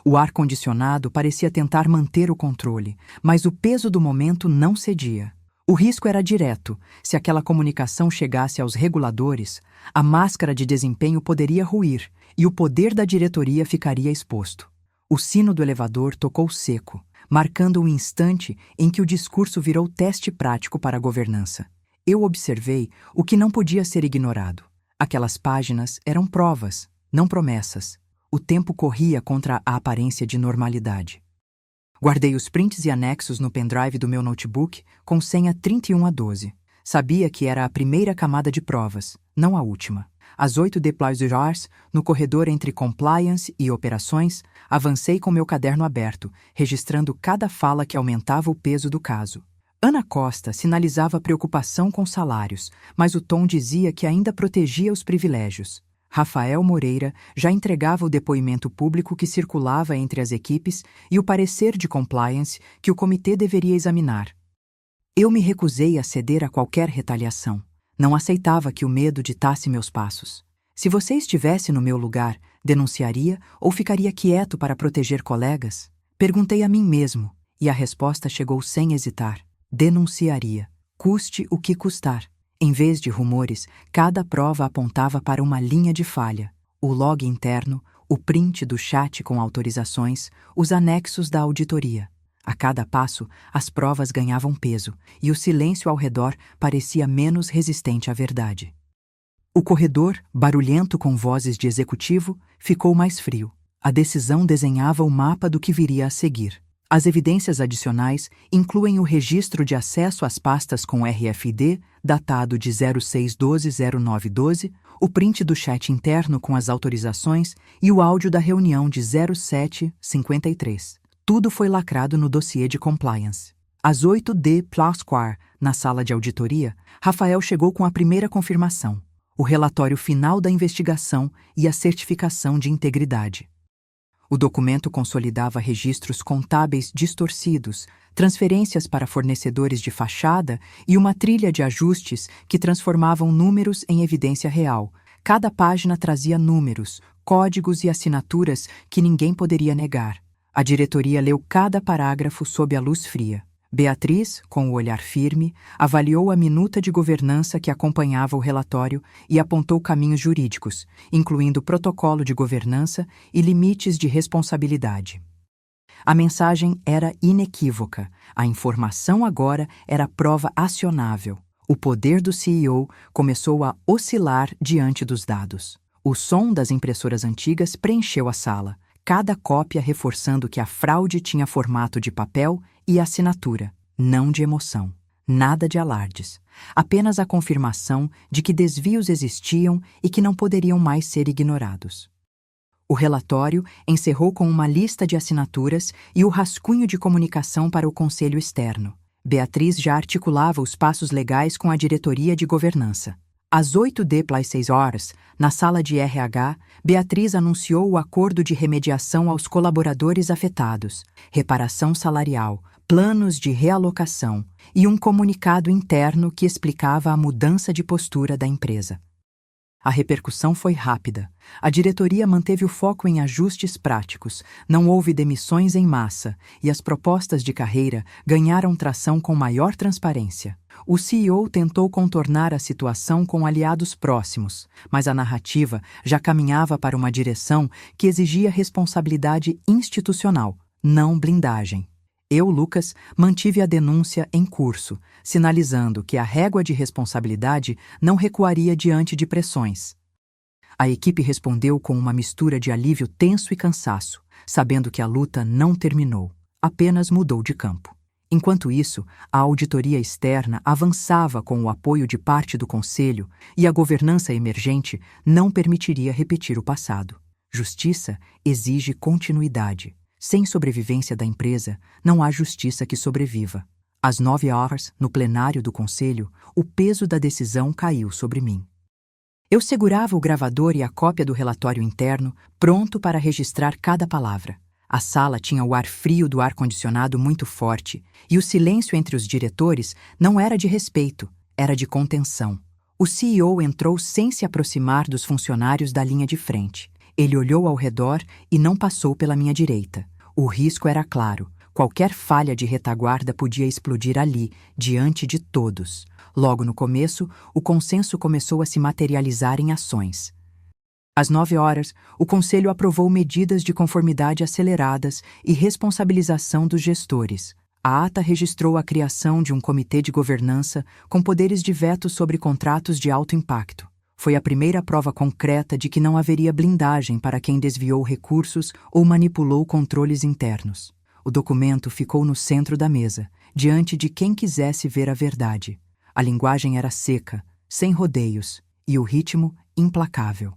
O ar-condicionado parecia tentar manter o controle, mas o peso do momento não cedia. O risco era direto. Se aquela comunicação chegasse aos reguladores, a máscara de desempenho poderia ruir e o poder da diretoria ficaria exposto. O sino do elevador tocou seco, marcando o instante em que o discurso virou teste prático para a governança. Eu observei o que não podia ser ignorado. Aquelas páginas eram provas, não promessas. O tempo corria contra a aparência de normalidade. Guardei os prints e anexos no pendrive do meu notebook com senha 31A12. Sabia que era a primeira camada de provas, não a última. Às 8h, no corredor entre compliance e operações, avancei com meu caderno aberto, registrando cada fala que aumentava o peso do caso. Ana Costa sinalizava preocupação com salários, mas o tom dizia que ainda protegia os privilégios. Rafael Moreira já entregava o depoimento público que circulava entre as equipes e o parecer de compliance que o comitê deveria examinar. Eu me recusei a ceder a qualquer retaliação. Não aceitava que o medo ditasse meus passos. Se você estivesse no meu lugar, denunciaria ou ficaria quieto para proteger colegas? Perguntei a mim mesmo, e a resposta chegou sem hesitar. Denunciaria, custe o que custar. Em vez de rumores, cada prova apontava para uma linha de falha. O log interno, o print do chat com autorizações, os anexos da auditoria. A cada passo, as provas ganhavam peso e o silêncio ao redor parecia menos resistente à verdade. O corredor, barulhento com vozes de executivo, ficou mais frio. A decisão desenhava o mapa do que viria a seguir. As evidências adicionais incluem o registro de acesso às pastas com RFID, datado de 06/12/09/12, o print do chat interno com as autorizações e o áudio da reunião de 07/53. Tudo foi lacrado no dossiê de compliance. Às 8h+4, na sala de auditoria, Rafael chegou com a primeira confirmação, o relatório final da investigação e a certificação de integridade. O documento consolidava registros contábeis distorcidos, transferências para fornecedores de fachada e uma trilha de ajustes que transformavam números em evidência real. Cada página trazia números, códigos e assinaturas que ninguém poderia negar. A diretoria leu cada parágrafo sob a luz fria. Beatriz, com o olhar firme, avaliou a minuta de governança que acompanhava o relatório e apontou caminhos jurídicos, incluindo protocolo de governança e limites de responsabilidade. A mensagem era inequívoca. A informação agora era prova acionável. O poder do CEO começou a oscilar diante dos dados. O som das impressoras antigas preencheu a sala, cada cópia reforçando que a fraude tinha formato de papel e assinatura, não de emoção. Nada de alardes. Apenas a confirmação de que desvios existiam e que não poderiam mais ser ignorados. O relatório encerrou com uma lista de assinaturas e o rascunho de comunicação para o Conselho Externo. Beatriz já articulava os passos legais com a diretoria de governança. Às 8h, na sala de RH, Beatriz anunciou o acordo de remediação aos colaboradores afetados, reparação salarial, planos de realocação e um comunicado interno que explicava a mudança de postura da empresa. A repercussão foi rápida. A diretoria manteve o foco em ajustes práticos, não houve demissões em massa e as propostas de carreira ganharam tração com maior transparência. O CEO tentou contornar a situação com aliados próximos, mas a narrativa já caminhava para uma direção que exigia responsabilidade institucional, não blindagem. Eu, Lucas, mantive a denúncia em curso, sinalizando que a régua de responsabilidade não recuaria diante de pressões. A equipe respondeu com uma mistura de alívio tenso e cansaço, sabendo que a luta não terminou, apenas mudou de campo. Enquanto isso, a auditoria externa avançava com o apoio de parte do Conselho e a governança emergente não permitiria repetir o passado. Justiça exige continuidade. Sem sobrevivência da empresa, não há justiça que sobreviva. Às 9h, no plenário do Conselho, o peso da decisão caiu sobre mim. Eu segurava o gravador e a cópia do relatório interno, pronto para registrar cada palavra. A sala tinha o ar frio do ar-condicionado muito forte, e o silêncio entre os diretores não era de respeito, era de contenção. O CEO entrou sem se aproximar dos funcionários da linha de frente. Ele olhou ao redor e não passou pela minha direita. O risco era claro. Qualquer falha de retaguarda podia explodir ali, diante de todos. Logo no começo, o consenso começou a se materializar em ações. Às 9h, o Conselho aprovou medidas de conformidade aceleradas e responsabilização dos gestores. A ata registrou a criação de um comitê de governança com poderes de veto sobre contratos de alto impacto. Foi a primeira prova concreta de que não haveria blindagem para quem desviou recursos ou manipulou controles internos. O documento ficou no centro da mesa, diante de quem quisesse ver a verdade. A linguagem era seca, sem rodeios, e o ritmo implacável.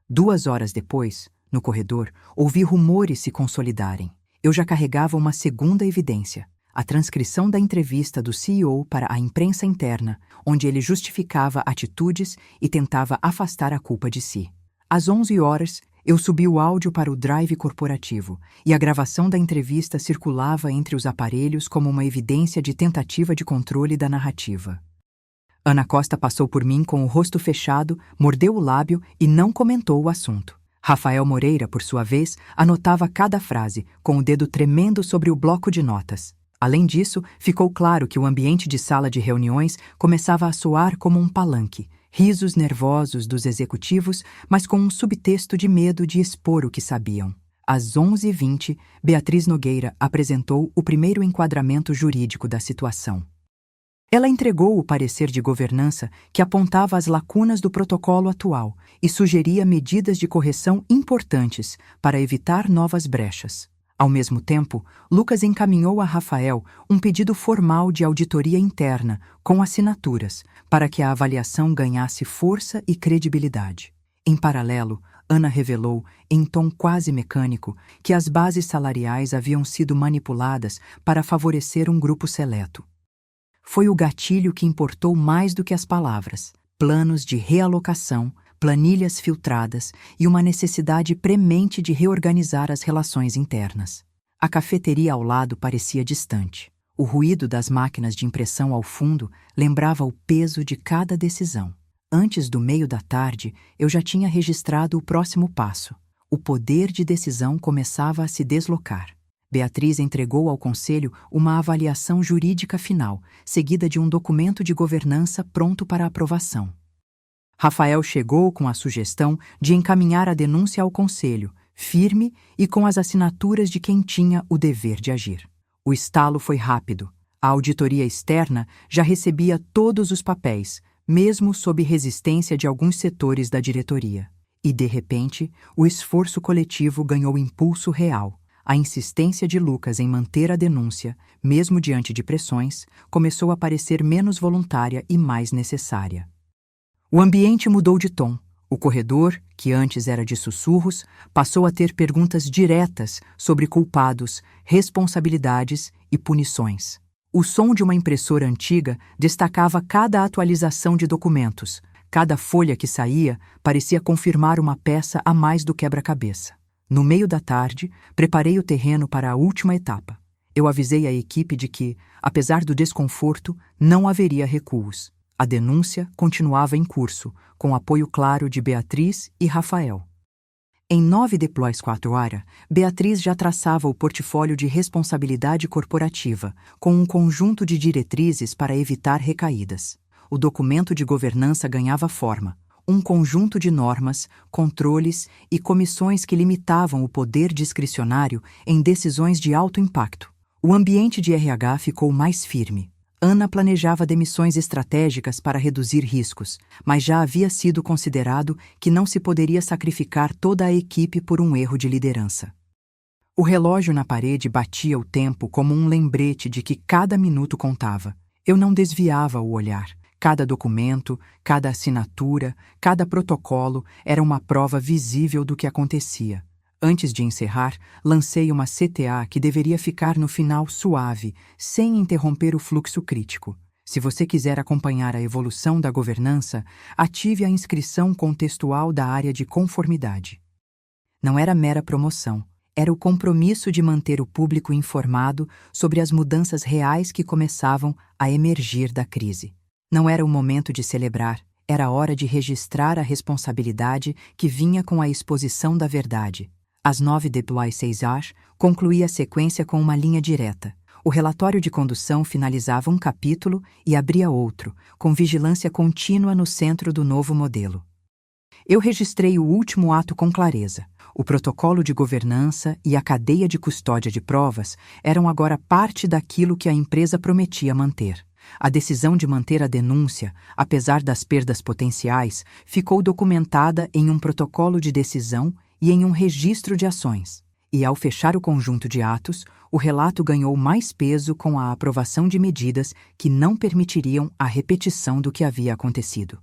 2 horas depois, no corredor, ouvi rumores se consolidarem. Eu já carregava uma segunda evidência. A transcrição da entrevista do CEO para a imprensa interna, onde ele justificava atitudes e tentava afastar a culpa de si. Às 11h, eu subi o áudio para o drive corporativo e a gravação da entrevista circulava entre os aparelhos como uma evidência de tentativa de controle da narrativa. Ana Costa passou por mim com o rosto fechado, mordeu o lábio e não comentou o assunto. Rafael Moreira, por sua vez, anotava cada frase, com o dedo tremendo sobre o bloco de notas. Além disso, ficou claro que o ambiente de sala de reuniões começava a soar como um palanque, risos nervosos dos executivos, mas com um subtexto de medo de expor o que sabiam. Às 11h20, Beatriz Nogueira apresentou o primeiro enquadramento jurídico da situação. Ela entregou o parecer de governança que apontava as lacunas do protocolo atual e sugeria medidas de correção importantes para evitar novas brechas. Ao mesmo tempo, Lucas encaminhou a Rafael um pedido formal de auditoria interna, com assinaturas, para que a avaliação ganhasse força e credibilidade. Em paralelo, Ana revelou, em tom quase mecânico, que as bases salariais haviam sido manipuladas para favorecer um grupo seleto. Foi o gatilho que importou mais do que as palavras: planos de realocação, planilhas filtradas e uma necessidade premente de reorganizar as relações internas. A cafeteria ao lado parecia distante. O ruído das máquinas de impressão ao fundo lembrava o peso de cada decisão. Antes do meio da tarde, eu já tinha registrado o próximo passo. O poder de decisão começava a se deslocar. Beatriz entregou ao Conselho uma avaliação jurídica final, seguida de um documento de governança pronto para aprovação. Rafael chegou com a sugestão de encaminhar a denúncia ao Conselho, firme e com as assinaturas de quem tinha o dever de agir. O estalo foi rápido. A auditoria externa já recebia todos os papéis, mesmo sob resistência de alguns setores da diretoria. E, de repente, o esforço coletivo ganhou impulso real. A insistência de Lucas em manter a denúncia, mesmo diante de pressões, começou a parecer menos voluntária e mais necessária. O ambiente mudou de tom. O corredor, que antes era de sussurros, passou a ter perguntas diretas sobre culpados, responsabilidades e punições. O som de uma impressora antiga destacava cada atualização de documentos, Cada folha que saía parecia confirmar uma peça a mais do quebra-cabeça. No meio da tarde, preparei o terreno para a última etapa. Eu avisei a equipe de que, apesar do desconforto, não haveria recuos. A denúncia continuava em curso, com apoio claro de Beatriz e Rafael. Em 9 deploys 4 horas, Beatriz já traçava o portfólio de responsabilidade corporativa, com um conjunto de diretrizes para evitar recaídas. O documento de governança ganhava forma, um conjunto de normas, controles e comissões que limitavam o poder discricionário em decisões de alto impacto. O ambiente de RH ficou mais firme. Ana planejava demissões estratégicas para reduzir riscos, mas já havia sido considerado que não se poderia sacrificar toda a equipe por um erro de liderança. O relógio na parede batia o tempo como um lembrete de que cada minuto contava. Eu não desviava o olhar. Cada documento, cada assinatura, cada protocolo era uma prova visível do que acontecia. Antes de encerrar, lancei uma CTA que deveria ficar no final suave, sem interromper o fluxo crítico. Se você quiser acompanhar a evolução da governança, ative a inscrição contextual da área de conformidade. Não era mera promoção, era o compromisso de manter o público informado sobre as mudanças reais que começavam a emergir da crise. Não era o momento de celebrar, era a hora de registrar a responsabilidade que vinha com a exposição da verdade. Às 9 deploy 6 horas, concluía a sequência com uma linha direta. O relatório de condução finalizava um capítulo e abria outro, com vigilância contínua no centro do novo modelo. Eu registrei o último ato com clareza. O protocolo de governança e a cadeia de custódia de provas eram agora parte daquilo que a empresa prometia manter. A decisão de manter a denúncia, apesar das perdas potenciais, ficou documentada em um protocolo de decisão e em um registro de ações. E ao fechar o conjunto de atos, o relato ganhou mais peso com a aprovação de medidas que não permitiriam a repetição do que havia acontecido.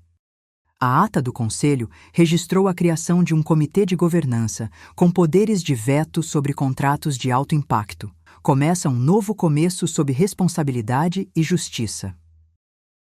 A ata do Conselho registrou a criação de um comitê de governança com poderes de veto sobre contratos de alto impacto. Começa um novo começo sob responsabilidade e justiça.